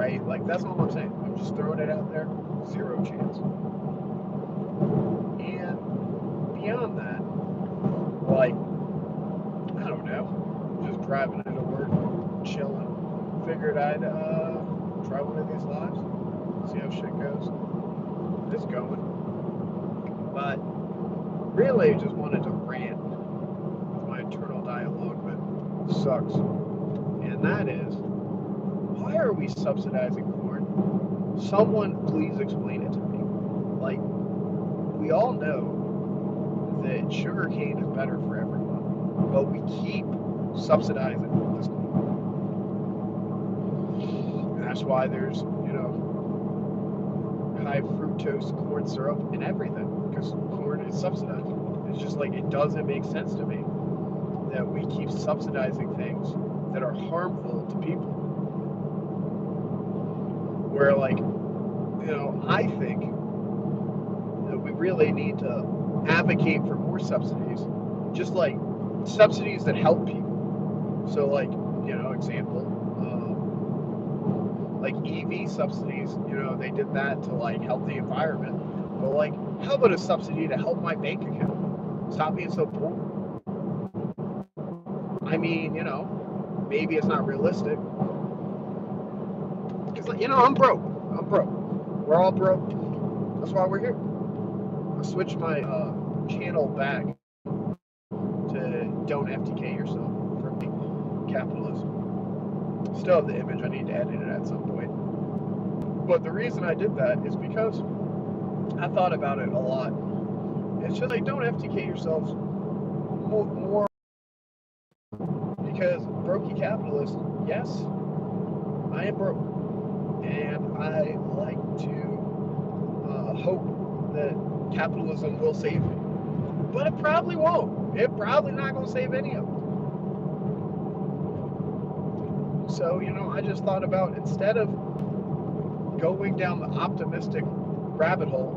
right? Like, that's all I'm saying. I'm just throwing it out there. Zero chance. And beyond that, like, I don't know, just driving into work, chilling. Figured I'd try one of these lives, see how shit goes. It's going. But really just wanted to rant with my internal dialogue that sucks. And that is, why are we subsidizing corn? Someone please explain it to me. Like, we all know that sugar cane is better for everyone, but we keep subsidizing this corn. And that's why there's, high fructose corn syrup in everything, because corn is subsidized. It's just like, it doesn't make sense to me that we keep subsidizing things that are harmful to people. Where, like, I think that we really need to advocate for more subsidies, just like subsidies that help people. So, like, example, like EV subsidies, they did that to, like, help the environment. But, like, how about a subsidy to help my bank account? Stop being so poor. I mean, maybe it's not realistic. Because, I'm broke. I'm broke. We're all broke. That's why we're here. I'll switch my channel back to DontFTKYourself from capitalism. Still have the image. I need to edit it at some point. But the reason I did that is because I thought about it a lot. It's just like, don't FTK yourselves more, because brokey capitalist, yes, I am broke, and I like to hope that capitalism will save me, but it probably won't. It's probably not going to save any of them. So, I just thought about, instead of going down the optimistic rabbit hole,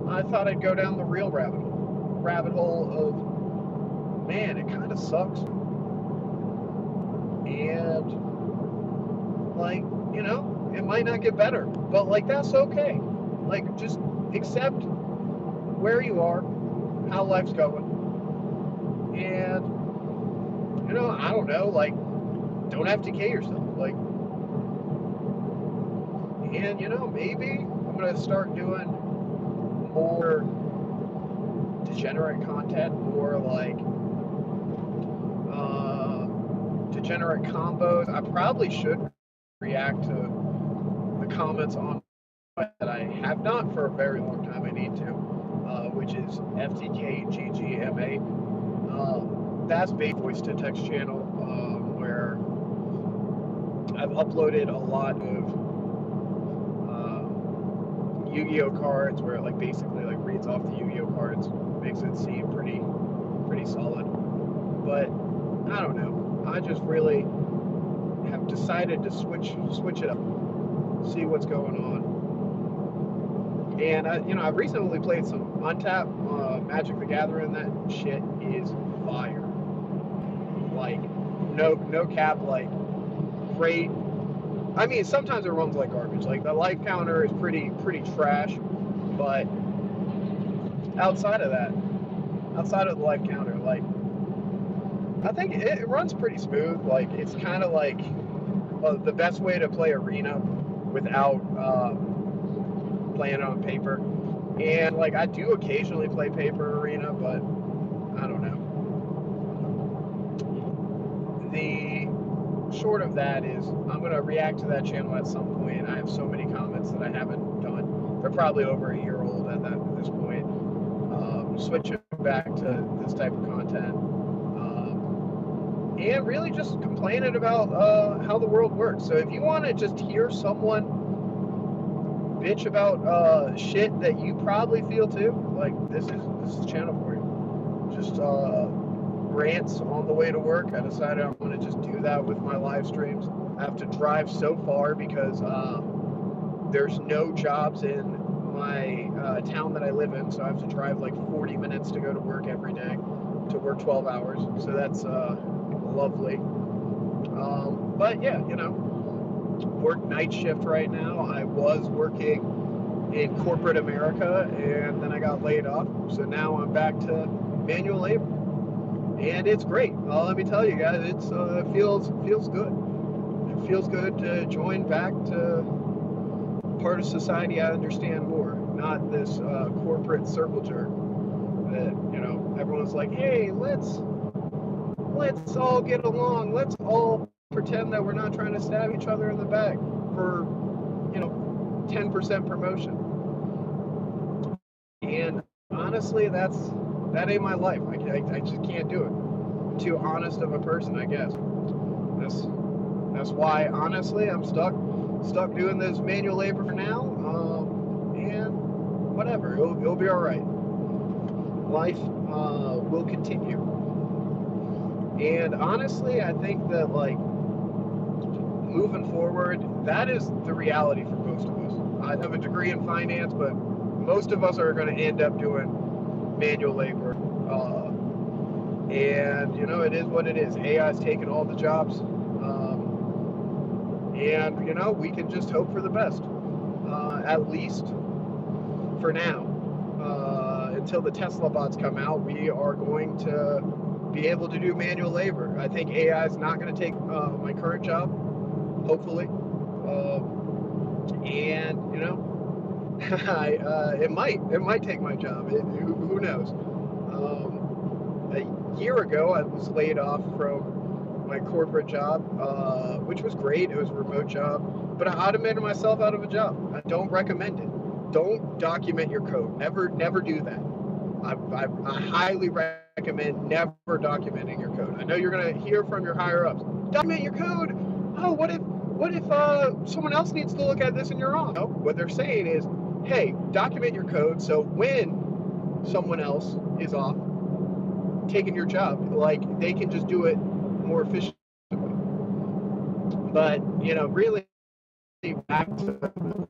I thought I'd go down the real rabbit hole. Rabbit hole of, man, it kind of sucks. And, like, it might not get better, but, like, that's okay. Like, just accept where you are, how life's going. And, I don't know, like, don't have to kill yourself. Like, and, maybe I'm going to start doing more degenerate content, more like degenerate combos. I probably should react to the comments on that I have not for a very long time. I need to, which is FTKGGMA. That's basically a voice to text channel where I've uploaded a lot of Yu-Gi-Oh cards, where it, like, basically, like, reads off the Yu-Gi-Oh cards, makes it seem pretty solid. But I don't know. I just really have decided to switch it up, see what's going on. And I've recently played some Untap, Magic the Gathering. That shit is fire. Like, no cap, like, great. I mean, sometimes it runs like garbage. Like, the life counter is pretty trash, but outside of the life counter, like, I think it runs pretty smooth. Like, it's kind of like the best way to play Arena without playing on paper. And, like, I do occasionally play paper Arena, but I don't know. The short of that is, I'm going to react to that channel at some point. I have so many comments that I haven't done. They're probably over a year old at this point. Switching back to this type of content. And really just complaining about how the world works. So if you want to just hear someone bitch about shit that you probably feel too, like, this is the channel for you. Just rants on the way to work. I decided I'm going to just do that with my live streams. I have to drive so far because there's no jobs in my town that I live in, so I have to drive like 40 minutes to go to work every day, to work 12 hours. So that's lovely. But yeah, work night shift right now. I was working in corporate America, and then I got laid off. So now I'm back to manual labor, and it's great. Let me tell you guys, it's feels good. It feels good to join back to part of society I understand more, not this corporate circle jerk that, you know, everyone's like, hey, let's all get along. Let's all pretend that we're not trying to stab each other in the back for, you know, 10% promotion. And honestly, that ain't my life. I just can't do it. I'm too honest of a person, I guess. That's why, honestly, I'm stuck doing this manual labor for now. And whatever, it'll be all right. Life will continue. And honestly, I think that, like, moving forward, that is the reality for most of us. I have a degree in finance, but most of us are going to end up doing manual labor. And, you know, it is what it is. AI's taking all the jobs. And, you know, we can just hope for the best, at least for now. Until the Tesla bots come out, we are going to be able to do manual labor. I think AI is not going to take my current job, hopefully. And, you know, it might take my job. Who knows? A year ago, I was laid off from my corporate job, which was great. It was a remote job, but I automated myself out of a job. I don't recommend it. Don't document your code. Never do that. I highly recommend never documenting your code. I know you're going to hear from your higher ups. Document your code. Oh, what if someone else needs to look at this and you're wrong? No, what they're saying is, hey, document your code so when someone else is off taking your job, like, they can just do it more efficiently. But, you know, really back to,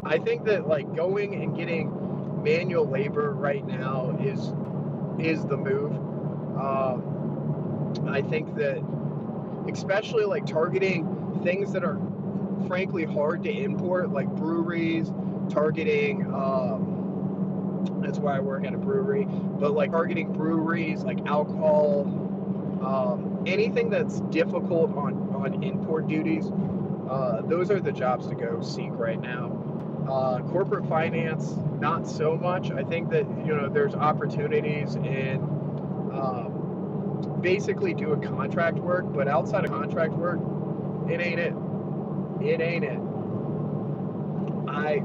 I think that, like, going and getting manual labor right now is the move. I think that, especially, like, targeting things that are frankly hard to import, like breweries, targeting that's why I work at a brewery, but, like, targeting breweries, like alcohol, anything that's difficult on import duties, those are the jobs to go seek right now. Corporate finance, not so much. I think that, you know, there's opportunities in basically doing contract work, but outside of contract work, it ain't it. It ain't it. I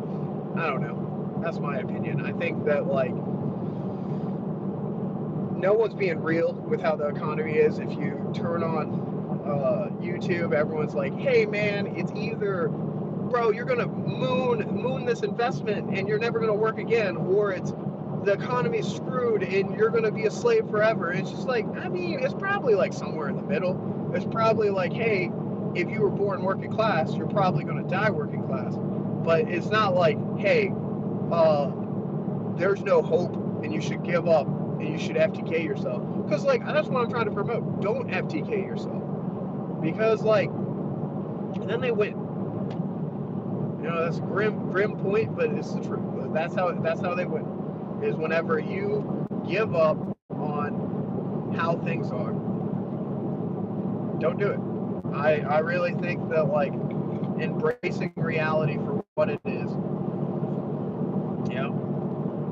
don't know. That's my opinion. I think that, like, no one's being real with how the economy is. If you turn on YouTube, everyone's like, hey man, it's either, bro, you're gonna moon this investment and you're never gonna work again, or it's the economy's screwed and you're gonna be a slave forever. It's just like, I mean, it's probably like somewhere in the middle. It's probably like, hey, if you were born working class, you're probably gonna die working class. But it's not like, hey, there's no hope and you should give up and you should FTK yourself. Because, like, that's what I'm trying to promote. Don't FTK yourself. Because, like, then they win. You know, that's a grim point, but it's the truth. That's how they win. Is whenever you give up on how things are. Don't do it. I really think that, like, embracing reality for what it is. You know,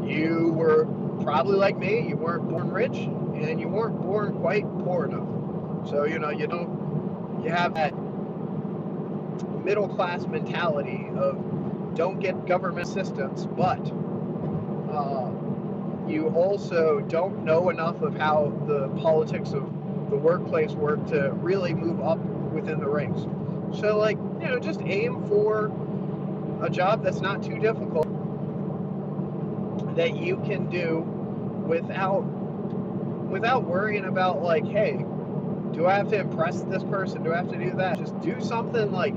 you were probably like me. You weren't born rich, and you weren't born quite poor enough. So, you know, you have that middle class mentality of don't get government assistance, but you also don't know enough of how the politics of the workplace work to really move up within the ranks. So, like, you know, just aim for a job that's not too difficult, that you can do without worrying about, like, hey, do I have to impress this person? Do I have to do that? Just do something, like,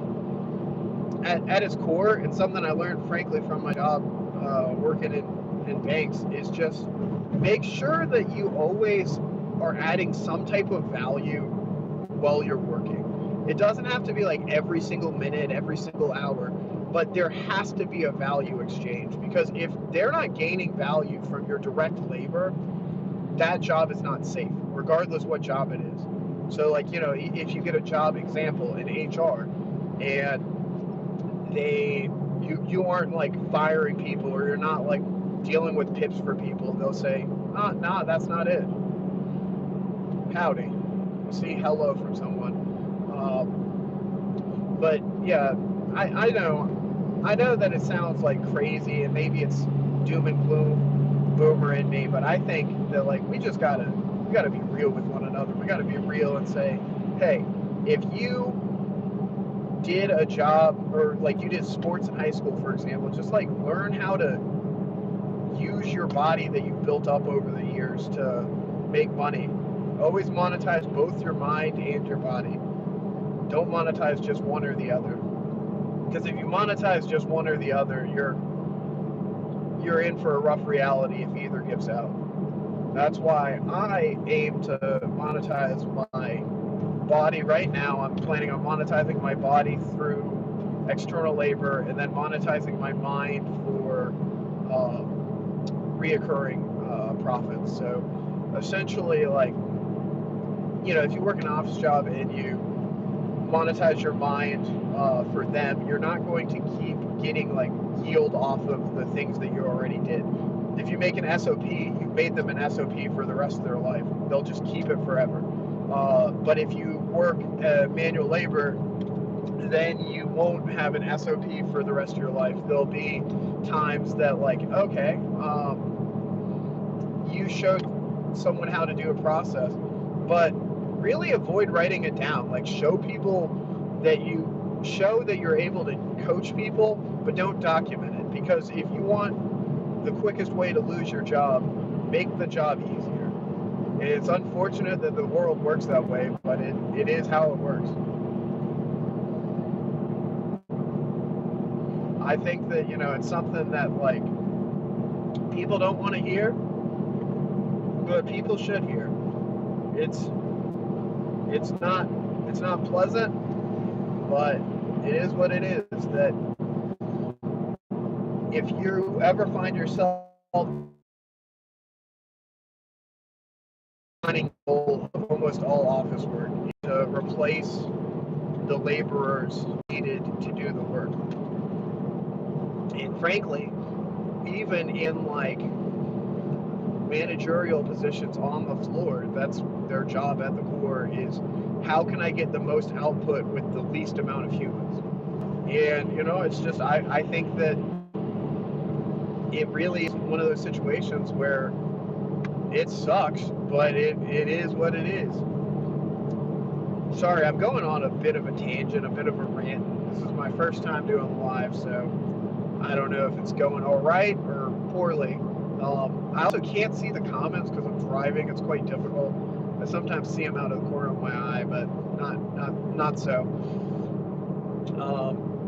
at its core, and something I learned, frankly, from my job working in banks, is just make sure that you always are adding some type of value while you're working. It doesn't have to be like every single minute, every single hour, but there has to be a value exchange, because if they're not gaining value from your direct labor, that job is not safe, regardless what job it is. So like, you know, if you get a job example in HR and you aren't like firing people, or you're not like dealing with pips for people, they'll say, nah, that's not it. Howdy. You see hello from someone. But yeah, I know that it sounds like crazy, and maybe it's doom and gloom boomer in me, but I think that like we gotta be real with one another. We gotta be real and say, hey, if you did a job, or like you did sports in high school, for example, just like learn how to use your body that you've built up over the years to make money. Always monetize both your mind and your body. Don't monetize just one or the other. Because if you monetize just one or the other, you're in for a rough reality if either gives out. That's why I aim to monetize my body right now. I'm planning on monetizing my body through external labor, and then monetizing my mind for reoccurring profits. So essentially, like, you know, if you work an office job and you monetize your mind for them, you're not going to keep getting like yield off of the things that you already did. If you make an SOP, you've made them an SOP for the rest of their life. They'll just keep it forever. But if you work manual labor, then you won't have an SOP for the rest of your life. There'll be times that like, okay, you showed someone how to do a process, but really avoid writing it down. Like, show that you're able to coach people, but don't document it. Because if you want the quickest way to lose your job, make the job easier. And it's unfortunate that the world works that way, but it is how it works. I think that, you know, it's something that like people don't want to hear, but people should hear. It's not pleasant, but it is what it is. That if you ever find yourself finding goal of almost all office work, to replace the laborers needed to do the work. And frankly, even in like managerial positions on the floor, that's their job at the core, is how can I get the most output with the least amount of humans? And, you know, it's just, I think that it really is one of those situations where it sucks, but it is what it is. Sorry, I'm going on a bit of a tangent, a bit of a rant. This is my first time doing live, so I don't know if it's going all right or poorly. I also can't see the comments because I'm driving. It's quite difficult. I sometimes see them out of the corner of my eye, but not so.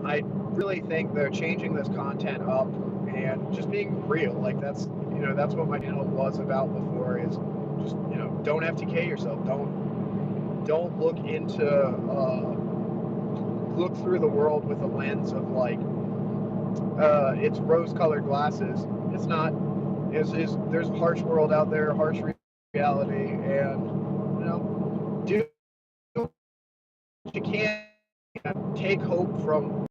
I really think they're changing this content up and just being real. Like, that's what my channel was about before, is just, you know, don't FTK yourself. Don't look through the world with a lens of like it's rose-colored glasses. It's not. There's a harsh world out there, harsh reality, and, you know, do what you can. Take hope from,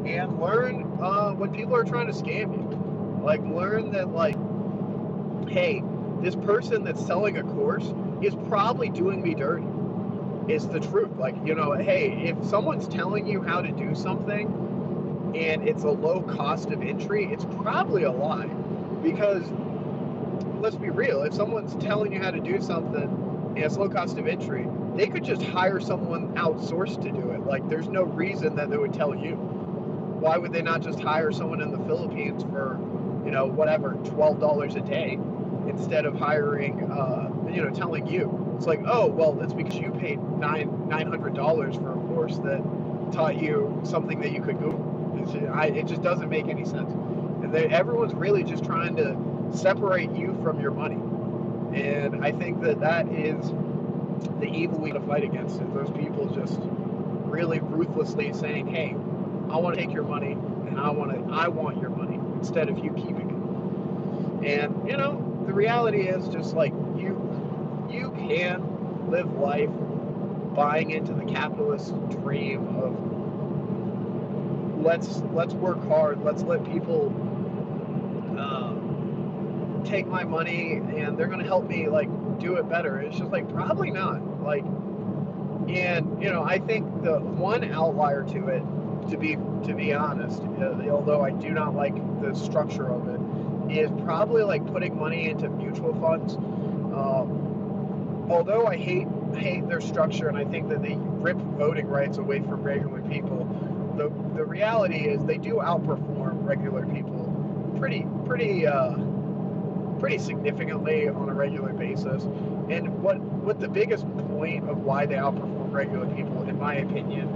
and learn when people are trying to scam you. Like, learn that, like, hey, this person that's selling a course is probably doing me dirty. It's the truth. Like, you know, hey, if someone's telling you how to do something and it's a low cost of entry, it's probably a lie. Because let's be real, if someone's telling you how to do something and it's low cost of entry, they could just hire someone outsourced to do it. Like, there's no reason that they would tell you. Why would they not just hire someone in the Philippines for, you know, whatever, $12 a day, instead of hiring, you know, telling you? It's like, oh, well, it's because you paid $900 for a course that taught you something that you could Google. It just doesn't make any sense. And everyone's really just trying to separate you from your money. And I think that is the evil we gotta fight against is those people just really ruthlessly saying, "Hey, I want to take your money, and I want your money instead of you keeping it." And the reality is just like you can live life buying into the capitalist dream of let's work hard, let's let people take my money and they're gonna help me like do it better. It's just like probably not. Like, and I think the one outlier to it, to be honest, although I do not like the structure of it, is probably like putting money into mutual funds. Although I hate their structure, and I think that they rip voting rights away from regular people, the reality is they do outperform regular people pretty significantly on a regular basis. And what the biggest point of why they outperform regular people, in my opinion,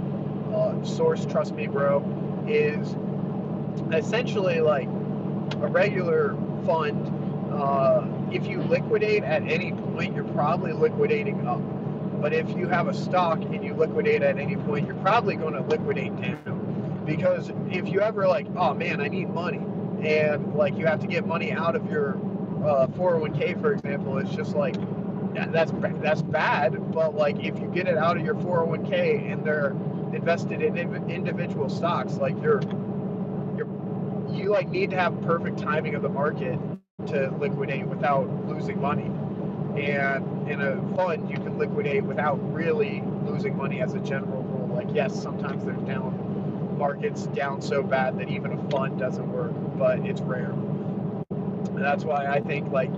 source, trust me bro, is essentially like a regular fund. If you liquidate at any point, you're probably liquidating up. But if you have a stock and you liquidate at any point, you're probably going to liquidate down. Because if you ever like, oh man, I need money, and like you have to get money out of your 401k, for example, it's just like that's bad. But like if you get it out of your 401k and they're invested in individual stocks, like you like need to have perfect timing of the market to liquidate without losing money. And in a fund, you can liquidate without really losing money as a general rule. Like, yes, sometimes there's markets down so bad that even a fund doesn't work, but it's rare. And that's why I think, like,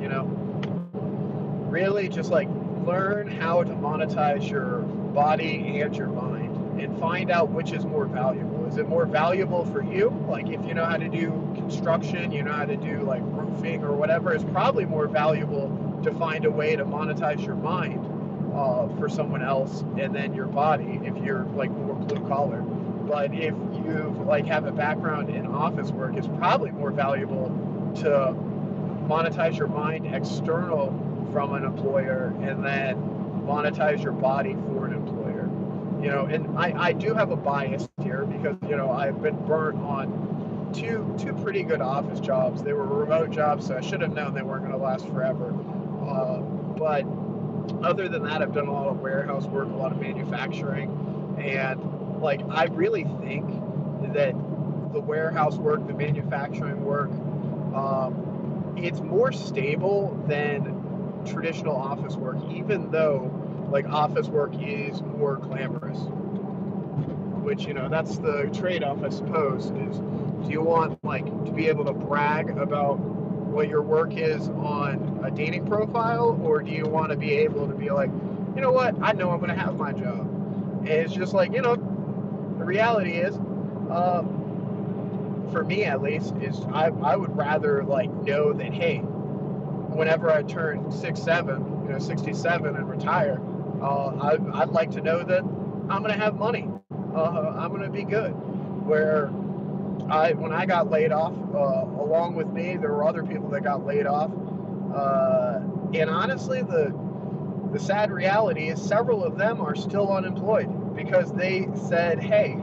really just like learn how to monetize your body and your mind and find out which is more valuable. Is it more valuable for you? Like if you know how to do construction, you know how to do like roofing or whatever, it's probably more valuable to find a way to monetize your mind for someone else, and then your body if you're like more blue collar. But if you like have a background in office work, it's probably more valuable to monetize your mind external from an employer and then monetize your body for an employer. And I do have a bias here because I've been burnt on two pretty good office jobs. They were remote jobs, so I should have known they weren't going to last forever. But other than that, I've done a lot of warehouse work, a lot of manufacturing, and like I really think that the warehouse work, the manufacturing work, it's more stable than traditional office work, even though like office work is more glamorous. Which that's the trade-off, I suppose. Is do you want like to be able to brag about what your work is on a dating profile, or do you want to be able to be like, you know what, I know I'm going to have my job? And it's just like, the reality is, for me at least, is I would rather like know that, hey, whenever I turn 67 and retire, I'd like to know that I'm going to have money. I'm going to be good. Where when I got laid off, along with me, there were other people that got laid off. And honestly, the sad reality is several of them are still unemployed because they said, hey,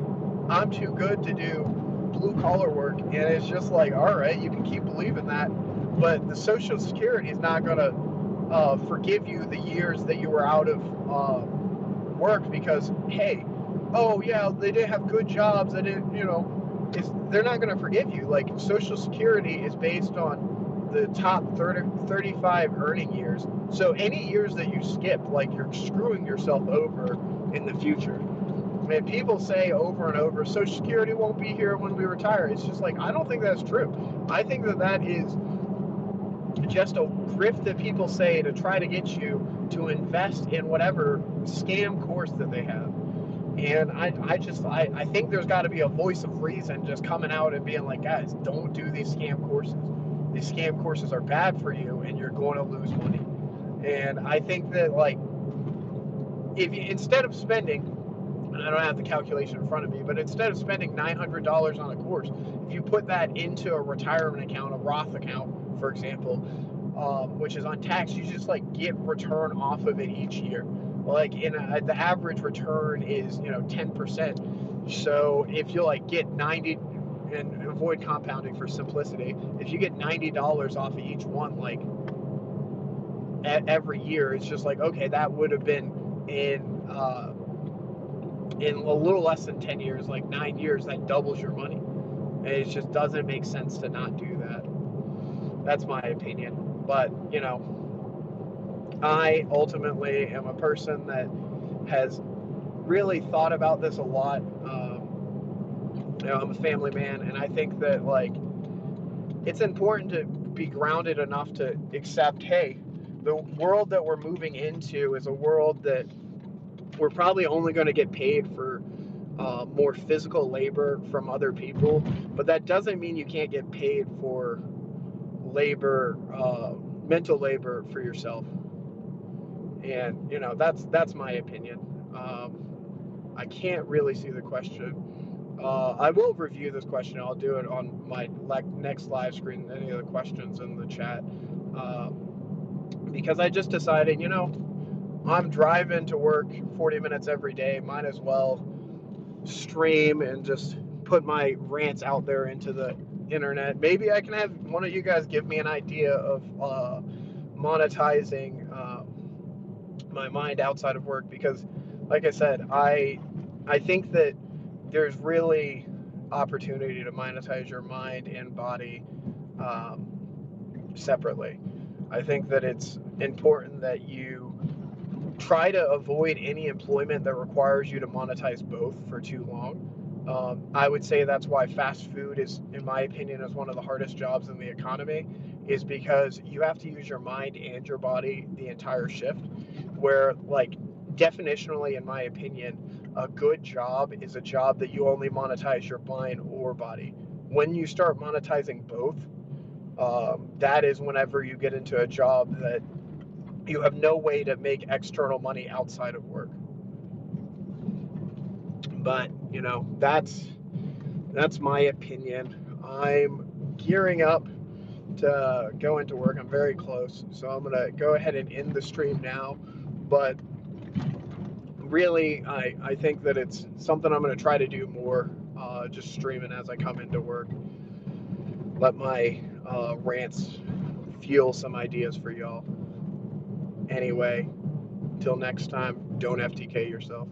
I'm too good to do blue collar work. And it's just like, all right, you can keep believing that, but the Social Security is not going to forgive you the years that you were out of work because, hey, oh yeah, they didn't have good jobs, they didn't, they're not going to forgive you. Like Social Security is based on the top 35 earning years. So any years that you skip, like you're screwing yourself over in the future. And people say over and over, Social Security won't be here when we retire. It's just like, I don't think that's true. I think that is just a grift that people say to try to get you to invest in whatever scam course that they have. And I think there's got to be a voice of reason just coming out and being like, guys, don't do these scam courses. These scam courses are bad for you and you're going to lose money. And I think that like, if you, instead of spending, and I don't have the calculation in front of me, but instead of spending $900 on a course, if you put that into a retirement account, a Roth account, for example, which is untaxed, you just like get return off of it each year. like the average return is 10%. So if you like get 90, and avoid compounding for simplicity, if you get $90 off of each one, like every year, it's just like, okay, that would have been in a little less than 10 years, like 9 years, that doubles your money. And it just doesn't make sense to not do that. That's my opinion. But I ultimately am a person that has really thought about this a lot. I'm a family man, and I think that like it's important to be grounded enough to accept, hey, the world that we're moving into is a world that we're probably only going to get paid for more physical labor from other people, but that doesn't mean you can't get paid for labor, mental labor for yourself. And that's my opinion. I can't really see the question. I will review this question. I'll do it on my next live screen. Any of the questions in the chat, because I just decided, I'm driving to work 40 minutes every day. Might as well stream and just put my rants out there into the internet. Maybe I can have one of you guys give me an idea of monetizing my mind outside of work, because like I said, I think that there's really opportunity to monetize your mind and body separately. I think that it's important that you try to avoid any employment that requires you to monetize both for too long. I would say that's why fast food is, in my opinion, is one of the hardest jobs in the economy, is because you have to use your mind and your body the entire shift. Where, like, definitionally, in my opinion, a good job is a job that you only monetize your mind or body. When you start monetizing both, that is whenever you get into a job that you have no way to make external money outside of work. But that's my opinion. I'm gearing up to go into work. I'm very close, so I'm gonna go ahead and end the stream now. But really, I think that it's something I'm gonna try to do more, just streaming as I come into work. Let my rants fuel some ideas for y'all. Anyway, till next time, don't FTK yourself.